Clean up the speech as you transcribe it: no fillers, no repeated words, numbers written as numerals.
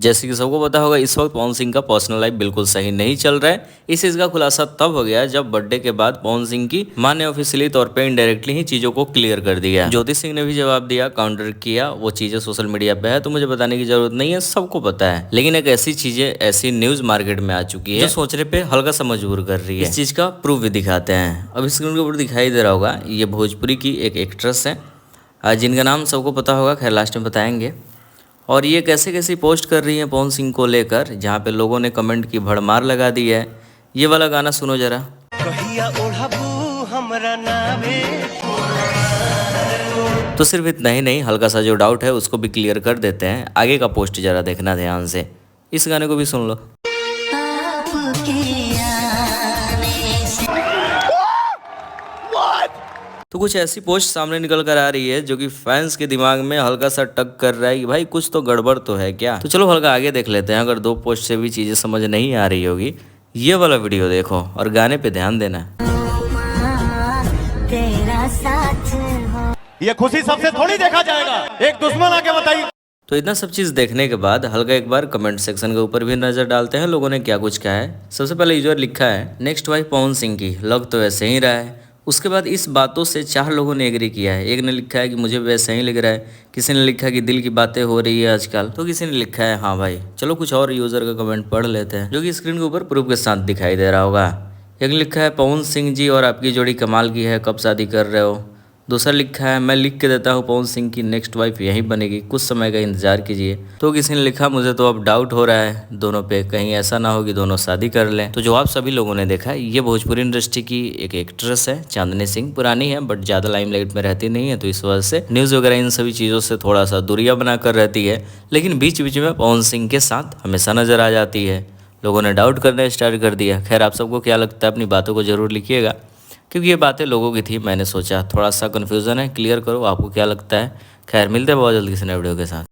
जैसे कि सबको पता होगा इस वक्त पवन सिंह का पर्सनल लाइफ बिल्कुल सही नहीं चल रहा है। इस चीज का खुलासा तब हो गया जब बर्थडे के बाद पवन सिंह की मां ने ऑफिशियली तौर पे इनडायरेक्टली ही चीजों को क्लियर कर दिया। ज्योति सिंह ने भी जवाब दिया, काउंटर किया। वो चीजें सोशल मीडिया पे है तो मुझे बताने की जरूरत नहीं है, सबको पता है। लेकिन एक ऐसी चीजें, ऐसी न्यूज मार्केट में आ चुकी है जो सोचने पे हल्का सा मजबूर कर रही है। इस चीज का प्रूफ भी दिखाते हैं। अब स्क्रीन के ऊपर दिखाई दे रहा होगा, ये भोजपुरी की एक एक्ट्रेस है जिनका नाम सबको पता होगा, खैर लास्ट में बताएंगे। और ये कैसे कैसी पोस्ट कर रही है पवन सिंह को लेकर, जहाँ पे लोगों ने कमेंट की भड़मार लगा दी है। ये वाला गाना सुनो जरा। तो सिर्फ इतना ही नहीं, हल्का सा जो डाउट है उसको भी क्लियर कर देते हैं। आगे का पोस्ट जरा देखना ध्यान से, इस गाने को भी सुन लो। तो कुछ ऐसी पोस्ट सामने निकल कर आ रही है जो कि फैंस के दिमाग में हल्का सा टक कर रहा है कि भाई कुछ तो गड़बड़ तो है क्या। तो चलो हल्का आगे देख लेते हैं। अगर दो पोस्ट से भी चीजें समझ नहीं आ रही होगी, ये वाला वीडियो देखो और गाने पे ध्यान देना। ये खुशी सबसे थोड़ी देखा जाएगा, एक दुश्मन आके बताइए। तो इतना सब चीज देखने के बाद हल्का एक बार कमेंट सेक्शन के ऊपर भी नजर डालते हैं, लोगों ने क्या कुछ कहा है। सबसे पहले यूजर लिखा है, नेक्स्ट वाइफ पवन सिंह की, लग तो ऐसे ही रहा है। उसके बाद इस बातों से 4 लोगों ने एग्री किया है। एक ने लिखा है कि मुझे वैसे ही लग रहा है, किसी ने लिखा है कि दिल की बातें हो रही है आजकल, तो किसी ने लिखा है हाँ भाई। चलो कुछ और यूजर का कमेंट पढ़ लेते हैं जो कि स्क्रीन के ऊपर प्रूफ के साथ दिखाई दे रहा होगा। एक लिखा है, पवन सिंह जी और आपकी जोड़ी कमाल की है, कब शादी कर रहे हो। दूसरा लिखा है, मैं लिख के देता हूँ, पवन सिंह की नेक्स्ट वाइफ यही बनेगी, कुछ समय का इंतजार कीजिए। तो किसी ने लिखा, मुझे तो अब डाउट हो रहा है दोनों पे, कहीं ऐसा ना हो कि दोनों शादी कर लें। तो जो आप सभी लोगों ने देखा, ये भोजपुरी इंडस्ट्री की एक एक्ट्रेस है चांदनी सिंह। पुरानी है बट ज़्यादा लाइमलाइट में रहती नहीं है, तो इस वजह से न्यूज़ वगैरह इन सभी चीज़ों से थोड़ा सा दूरियाँ बनाकर रहती है। लेकिन बीच बीच में पवन सिंह के साथ हमेशा नजर आ जाती है। लोगों ने डाउट करना स्टार्ट कर दिया। खैर आप सबको क्या लगता है, अपनी बातों को जरूर लिखिएगा, क्योंकि ये बातें लोगों की थी। मैंने सोचा थोड़ा सा कन्फ्यूज़न है, क्लियर करो आपको क्या लगता है। खैर मिलते हैं बहुत जल्दी किसी नए वीडियो के साथ।